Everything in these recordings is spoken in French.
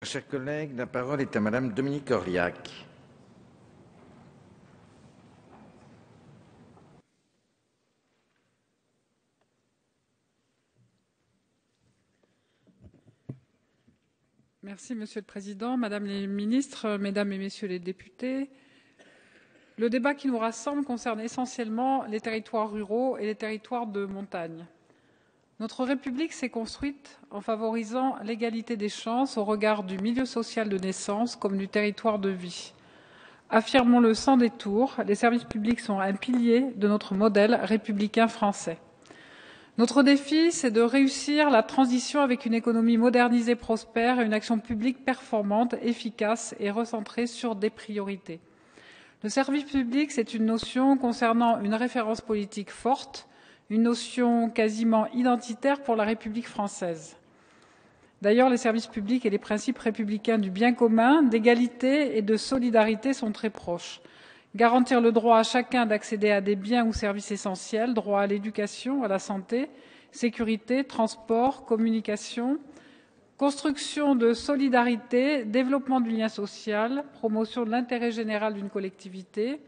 Chers collègues, la parole est à Madame Dominique Auriac. Merci, Monsieur le Président, Madame les ministres, Mesdames et Messieurs les députés. Le débat qui nous rassemble concerne essentiellement les territoires ruraux et les territoires de montagne. Notre République s'est construite en favorisant l'égalité des chances au regard du milieu social de naissance comme du territoire de vie. Affirmons-le sans détour, les services publics sont un pilier de notre modèle républicain français. Notre défi, c'est de réussir la transition avec une économie modernisée, prospère et une action publique performante, efficace et recentrée sur des priorités. Le service public, c'est une notion concernant une référence politique forte, une notion quasiment identitaire pour la République française. D'ailleurs, les services publics et les principes républicains du bien commun, d'égalité et de solidarité sont très proches. Garantir le droit à chacun d'accéder à des biens ou services essentiels, droit à l'éducation, à la santé, sécurité, transport, communication, construction de solidarité, développement du lien social, promotion de l'intérêt général d'une collectivité,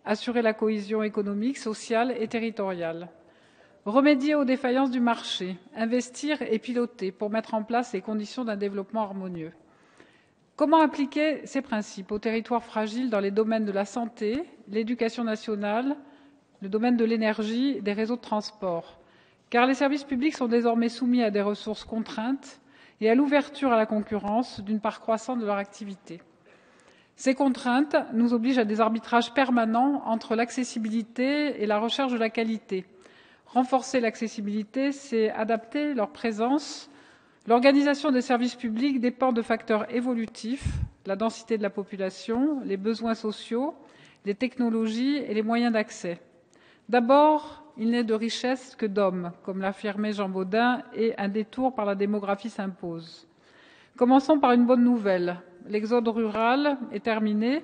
assurer la cohésion économique, sociale et territoriale. Remédier aux défaillances du marché, investir et piloter pour mettre en place les conditions d'un développement harmonieux. Comment appliquer ces principes aux territoires fragiles dans les domaines de la santé, l'éducation nationale, le domaine de l'énergie, des réseaux de transport? Car les services publics sont désormais soumis à des ressources contraintes et à l'ouverture à la concurrence d'une part croissante de leur activité. Ces contraintes nous obligent à des arbitrages permanents entre l'accessibilité et la recherche de la qualité. Renforcer l'accessibilité, c'est adapter leur présence. L'organisation des services publics dépend de facteurs évolutifs, la densité de la population, les besoins sociaux, les technologies et les moyens d'accès. D'abord, il n'est de richesse que d'hommes, comme l'affirmait Jean Bodin, et un détour par la démographie s'impose. Commençons par une bonne nouvelle. L'exode rural est terminé.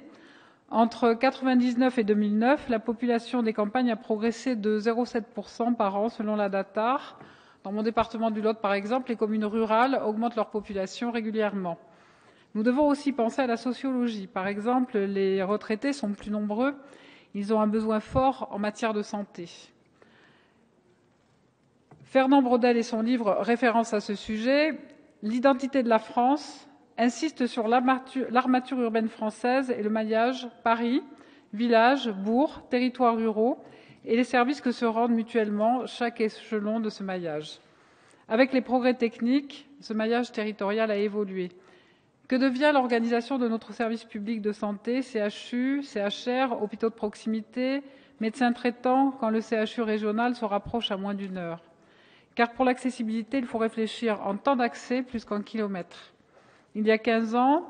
Entre 1999 et 2009, la population des campagnes a progressé de 0,7% par an selon la DATAR. Dans mon département du Lot, par exemple, les communes rurales augmentent leur population régulièrement. Nous devons aussi penser à la sociologie. Par exemple, les retraités sont plus nombreux. Ils ont un besoin fort en matière de santé. Fernand Braudel et son livre référence à ce sujet. L'identité de la France insiste sur l'armature urbaine française et le maillage Paris, villages, bourgs, territoires ruraux et les services que se rendent mutuellement chaque échelon de ce maillage. Avec les progrès techniques, ce maillage territorial a évolué. Que devient l'organisation de notre service public de santé, CHU, CHR, hôpitaux de proximité, médecins traitants, quand le CHU régional se rapproche à moins d'une heure? Car pour l'accessibilité, il faut réfléchir en temps d'accès plus qu'en kilomètres. Il y a 15 ans,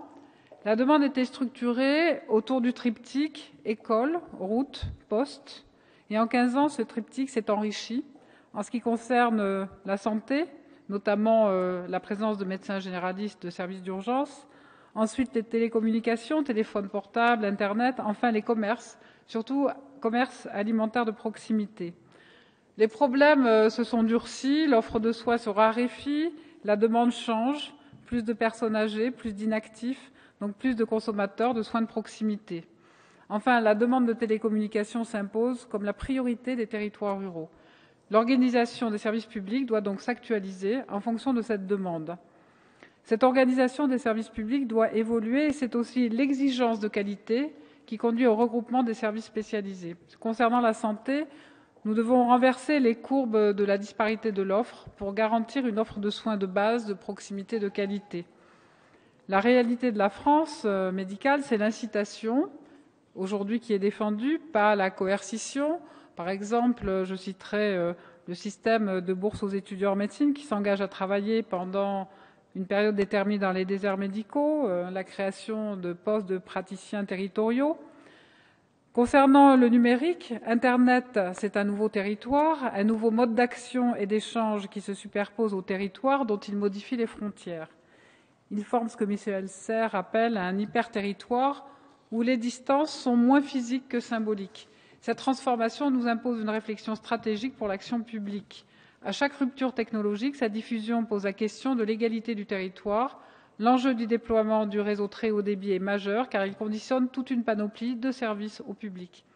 la demande était structurée autour du triptyque école, route, poste. Et en 15 ans, ce triptyque s'est enrichi en ce qui concerne la santé, notamment la présence de médecins généralistes de services d'urgence. Ensuite, les télécommunications, téléphones portables, Internet. Enfin, les commerces, surtout commerces alimentaires de proximité. Les problèmes se sont durcis, l'offre de soins se raréfie, la demande change. Plus de personnes âgées, plus d'inactifs, donc plus de consommateurs de soins de proximité. Enfin, la demande de télécommunications s'impose comme la priorité des territoires ruraux. L'organisation des services publics doit donc s'actualiser en fonction de cette demande. Cette organisation des services publics doit évoluer et c'est aussi l'exigence de qualité qui conduit au regroupement des services spécialisés. Concernant la santé, nous devons renverser les courbes de la disparité de l'offre pour garantir une offre de soins de base, de proximité, de qualité. La réalité de la France médicale, c'est l'incitation, aujourd'hui qui est défendue, pas la coercition. Par exemple, je citerai le système de bourse aux étudiants en médecine qui s'engage à travailler pendant une période déterminée dans les déserts médicaux, la création de postes de praticiens territoriaux. Concernant le numérique, Internet, c'est un nouveau territoire, un nouveau mode d'action et d'échange qui se superpose au territoire dont il modifie les frontières. Il forme ce que Michel Serres appelle un hyper-territoire où les distances sont moins physiques que symboliques. Cette transformation nous impose une réflexion stratégique pour l'action publique. À chaque rupture technologique, sa diffusion pose la question de l'égalité du territoire, L'enjeu du déploiement du réseau très haut débit est majeur car il conditionne toute une panoplie de services au public.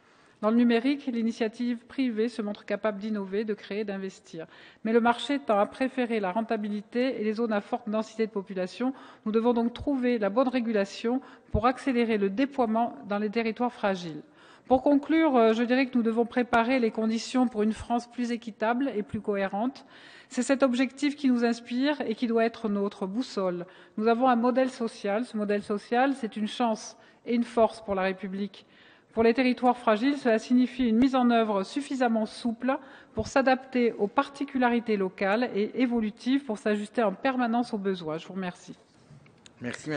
Dans le numérique, l'initiative privée se montre capable d'innover, de créer, d'investir. Mais le marché tend à préférer la rentabilité et les zones à forte densité de population. Nous devons donc trouver la bonne régulation pour accélérer le déploiement dans les territoires fragiles. Pour conclure, je dirais que nous devons préparer les conditions pour une France plus équitable et plus cohérente. C'est cet objectif qui nous inspire et qui doit être notre boussole. Nous avons un modèle social. Ce modèle social, c'est une chance et une force pour la République. Pour les territoires fragiles, cela signifie une mise en œuvre suffisamment souple pour s'adapter aux particularités locales et évolutives pour s'ajuster en permanence aux besoins. Je vous remercie. Merci.